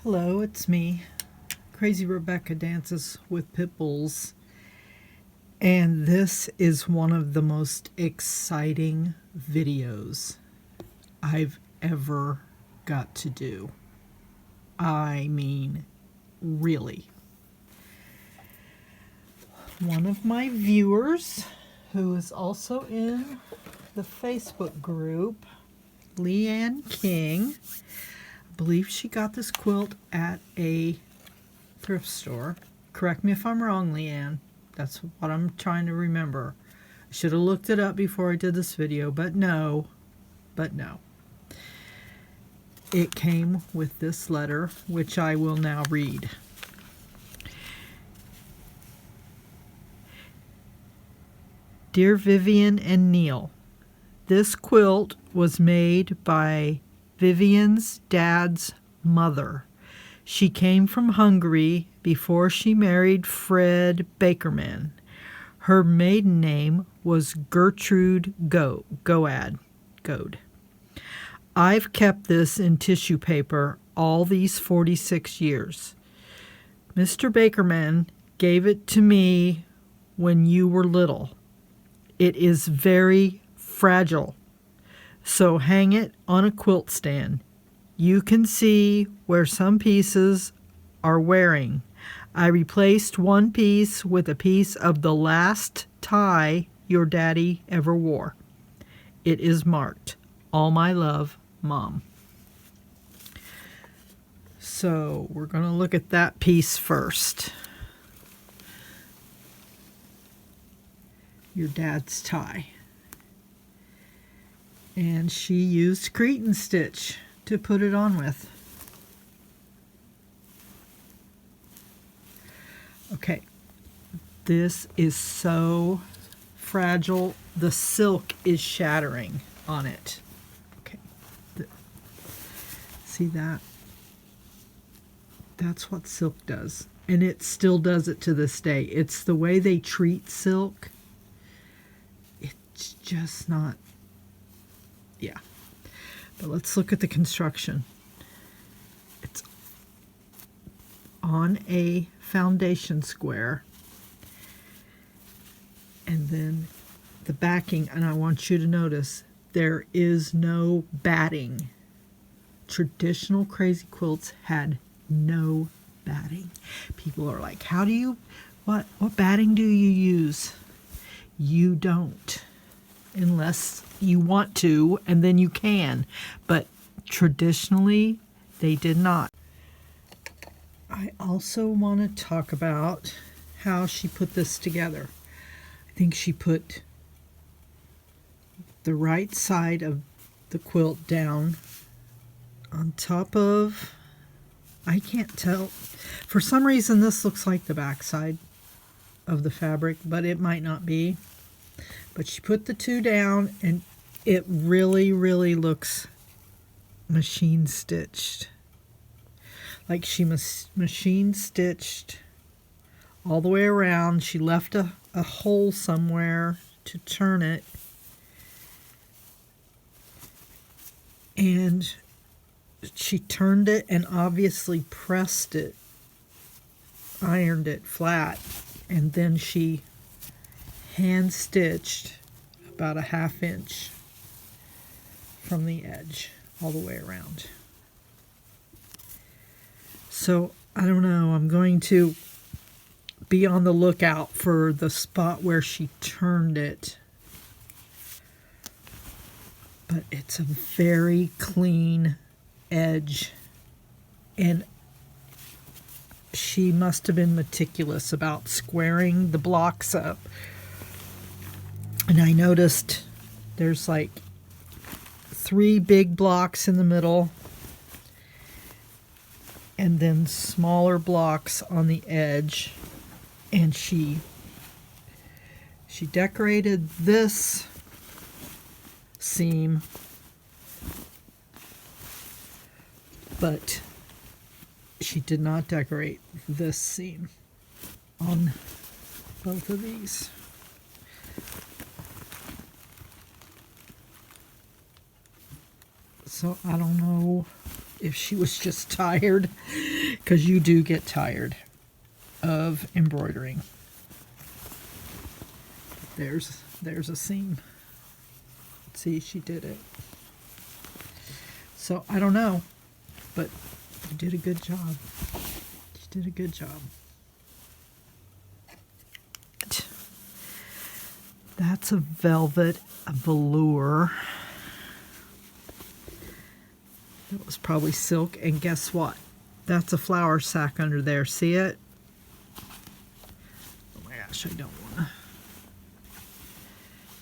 Hello, it's me, Crazy Rebecca Dances with Pitbulls, and this is one of the most exciting videos I've ever got to do. I mean, really. One of my viewers, who is also in the Facebook group, Leanne King, I believe she got this quilt at a thrift store. Correct me if I'm wrong, Leanne. That's what I'm trying to remember. I should have looked it up before I did this video, but no. It came with this letter, which I will now read. Dear Vivian and Neil, this quilt was made by Vivian's dad's mother. She came from Hungary before she married Fred Bakerman. Her maiden name was Gertrude Goad. I've kept this in tissue paper all these 46 years. Mr. Bakerman gave it to me when you were little. It is very fragile, so hang it on a quilt stand. You can see where some pieces are wearing. I replaced one piece with a piece of the last tie your daddy ever wore. It is marked, All My Love, Mom. So we're going to look at that piece first. Your dad's tie. And she used Cretan stitch to put it on with. Okay, this is so fragile. The silk is shattering on it. Okay, see that? That's what silk does. And it still does it to this day. It's the way they treat silk. It's just not, yeah. But let's look at the construction. It's on a foundation square. And then the backing, and I want you to notice, there is no batting. Traditional crazy quilts had no batting. People are like, how do you, what batting do you use? You don't. Unless you want to, and then you can. But traditionally, they did not. I also want to talk about how she put this together. I think she put the right side of the quilt down on top of, I can't tell. For some reason, this looks like the back side of the fabric, but it might not be. But she put the two down, and it really, really looks machine stitched. Like she machine stitched all the way around. She left a hole somewhere to turn it. And she turned it and obviously pressed it, ironed it flat, and then she hand stitched about a 1/2 inch from the edge all the way around. So I don't know, I'm going to be on the lookout for the spot where she turned it. But it's a very clean edge, and she must have been meticulous about squaring the blocks up. And I noticed there's like 3 big blocks in the middle and then smaller blocks on the edge. And she decorated this seam, but she did not decorate this seam on both of these. So I don't know if she was just tired, because you do get tired of embroidering. There's a seam. See, she did it. So I don't know, but you did a good job. You did a good job. That's a velvet, a velour. It was probably silk, and guess what? That's a flour sack under there. See it? Oh my gosh, I don't want to.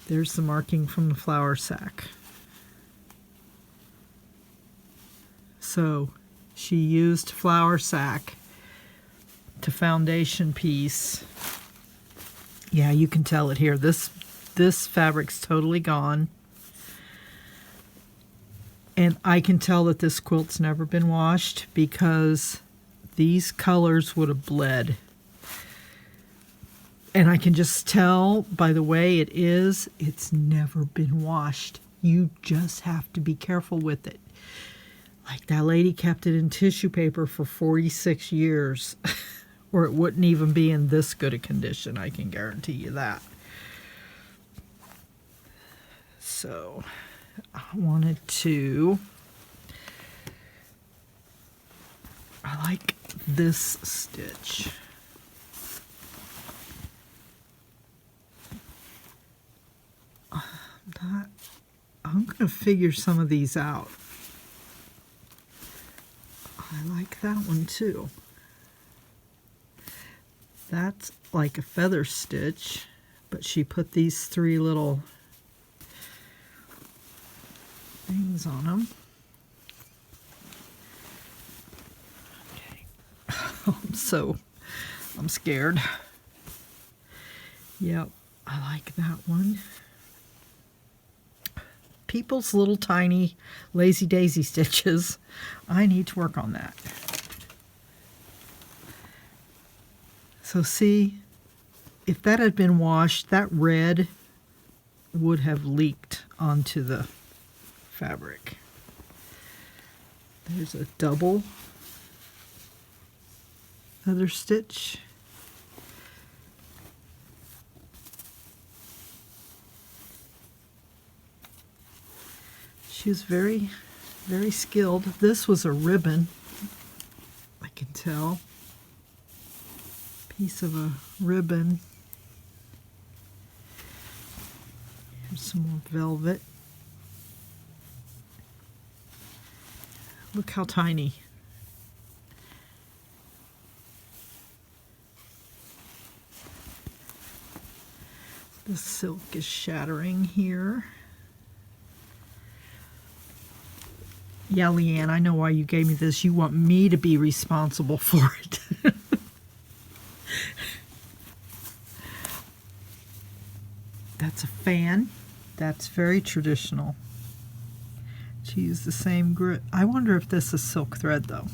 There's the marking from the flour sack. So she used flour sack to foundation piece. Yeah, you can tell it here. This fabric's totally gone. And I can tell that this quilt's never been washed because these colors would have bled. And I can just tell by the way it is, it's never been washed. You just have to be careful with it. Like that lady kept it in tissue paper for 46 years. Or it wouldn't even be in this good a condition, I can guarantee you that. So I wanted to, I like this stitch. I'm going to figure some of these out. I like that one too. That's like a feather stitch, but she put these three little things on them. Okay. I'm scared. Yep, I like that one. People's little tiny lazy daisy stitches. I need to work on that. So see, if that had been washed, that red would have leaked onto the fabric. There's a double feather stitch. She was very, very skilled. This was a ribbon, I can tell. Piece of a ribbon. Here's some more velvet. Look how tiny. The silk is shattering here. Yeah, Leanne, I know why you gave me this. You want me to be responsible for it. That's a fan. That's very traditional. To use the same grit. I wonder if this is silk thread, though.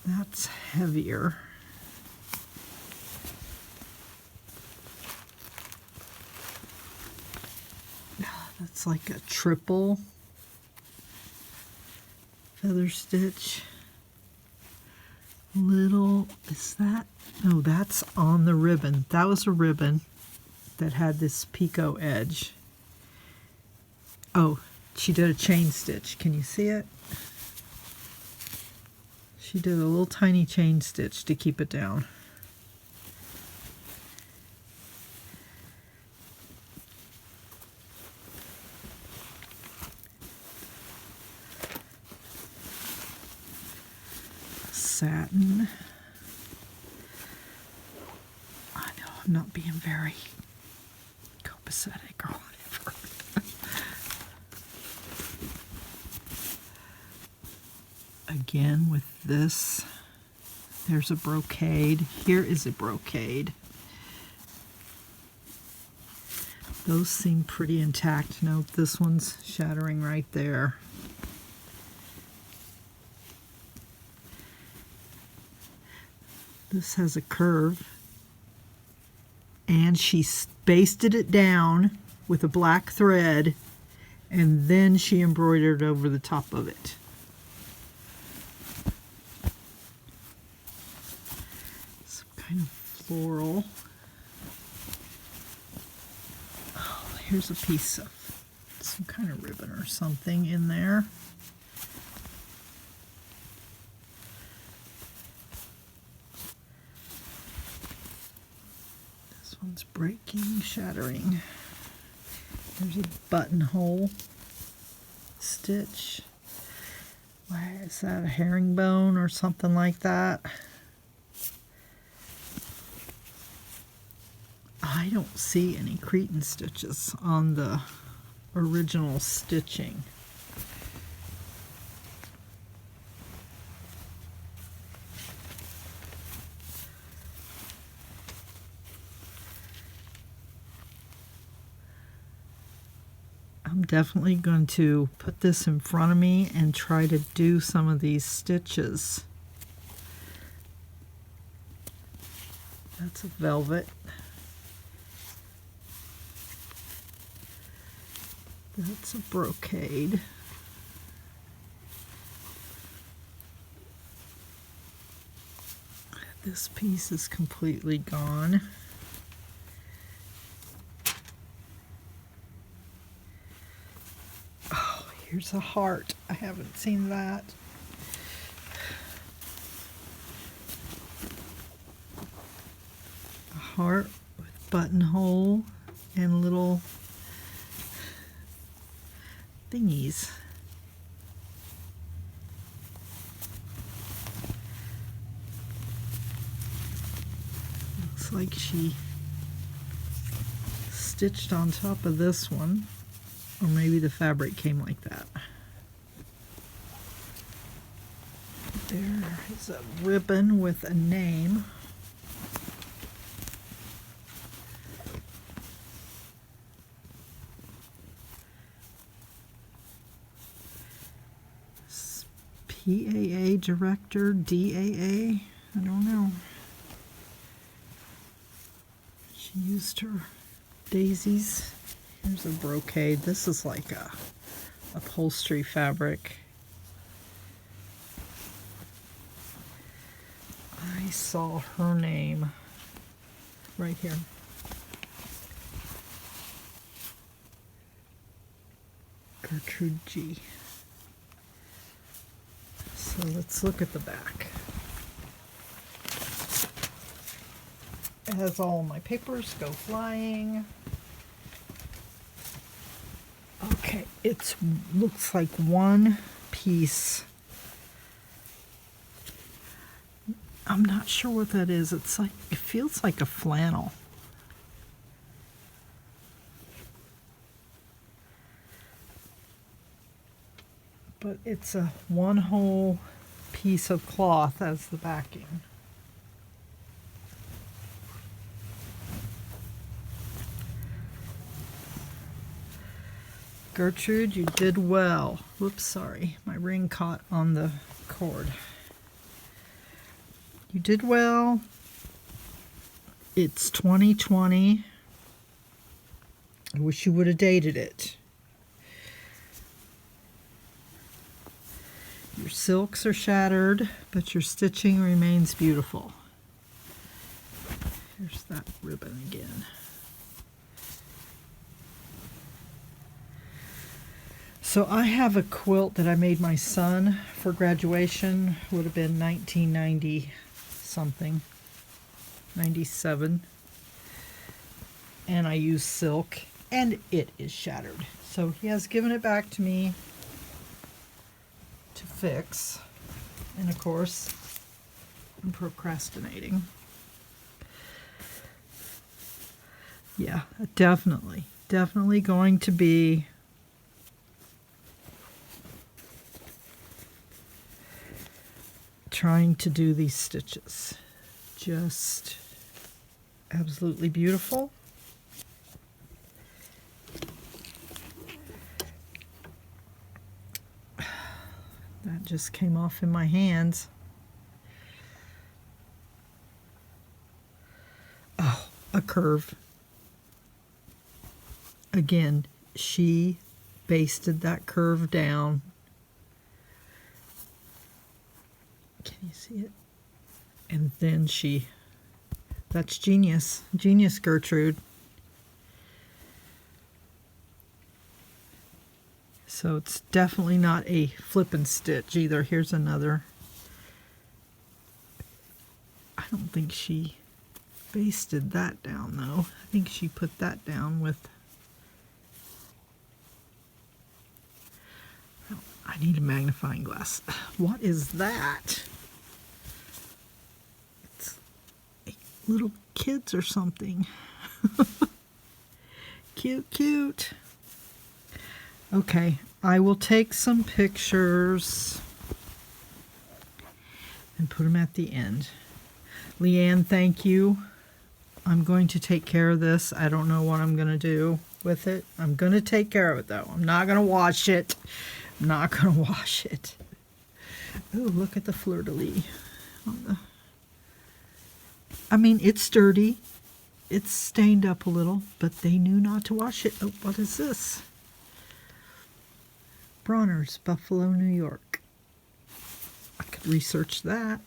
That's heavier. That's like a triple feather stitch. Little, is that? No, that's on the ribbon. That was a ribbon that had this picot edge. Oh, she did a chain stitch. Can you see it? She did a little tiny chain stitch to keep it down. Satin. I know I'm not being very copacetic or whatever. Again with this, there's a brocade. Here is a brocade. Those seem pretty intact. Note this one's shattering right there. This has a curve. and she basted it down with a black thread, and then she embroidered over the top of it. Some kind of floral. Oh, here's a piece of some kind of ribbon or something in there. This one's breaking, shattering. There's a buttonhole stitch. Why is that, a herringbone or something like that? I don't see any Cretan stitches on the original stitching. I'm definitely going to put this in front of me and try to do some of these stitches. That's a velvet. That's a brocade. This piece is completely gone. Oh, here's a heart. I haven't seen that. A heart with buttonhole and little thingies. Looks like she stitched on top of this one, or maybe the fabric came like that. There is a ribbon with a name. PAA director, DAA, I don't know. She used her daisies. Here's a brocade. This is like a upholstery fabric. I saw her name right here. Gertrude G. So let's look at the back. It has all my papers go flying. Okay, it looks like one piece. I'm not sure what that is. It's like, it feels like a flannel. But it's a one whole piece of cloth as the backing. Gertrude, you did well. Whoops, sorry. My ring caught on the cord. You did well. It's 2020. I wish you would have dated it. Your silks are shattered, but your stitching remains beautiful. Here's that ribbon again. So I have a quilt that I made my son for graduation. Would have been 1990 something, 97. And I used silk, and it is shattered. So he has given it back to me to fix, and of course I'm procrastinating. Yeah, definitely going to be trying to do these stitches. Just absolutely beautiful. That just came off in my hands. Oh, a curve. Again, she basted that curve down. Can you see it? And then that's genius. Genius, Gertrude. So it's definitely not a flip and stitch either. Here's another. I don't think she basted that down though. I think she put that down with, I need a magnifying glass. What is that? It's little kids or something. Cute, cute. Okay, I will take some pictures and put them at the end. Leanne, thank you. I'm going to take care of this. I don't know what I'm going to do with it. I'm going to take care of it, though. I'm not going to wash it. I'm not going to wash it. Oh, look at the fleur-de-lis. I mean, it's dirty. It's stained up a little, but they knew not to wash it. Oh, what is this? Bronner's, Buffalo, New York. I could research that.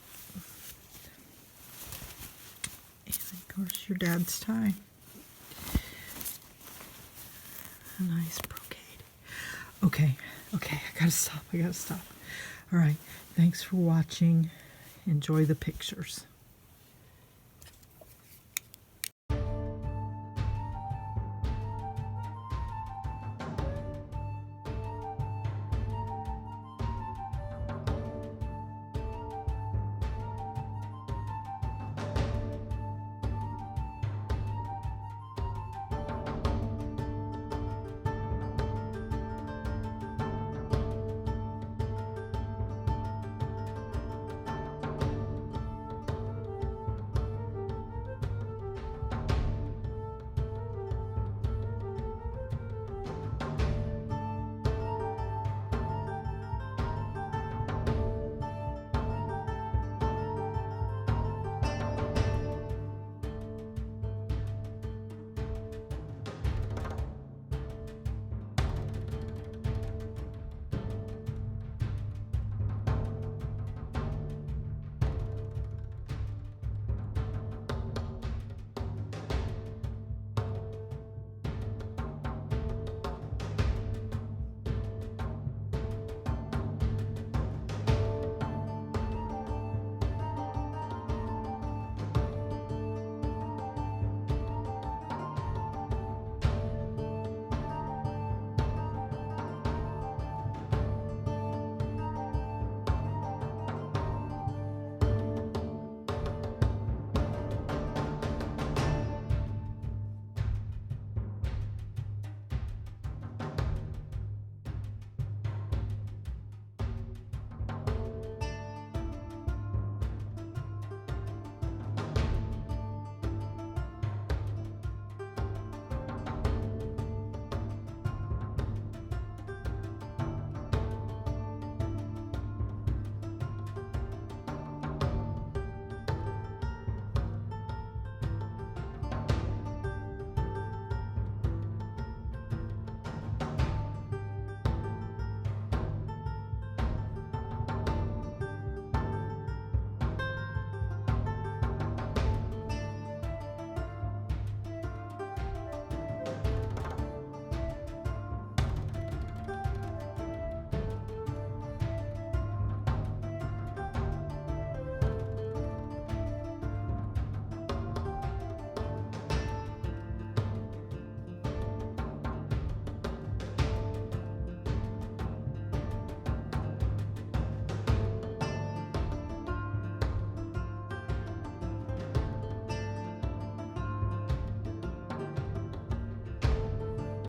And of course, your dad's tie. A nice brocade. Okay, I gotta stop. All right, thanks for watching. Enjoy the pictures.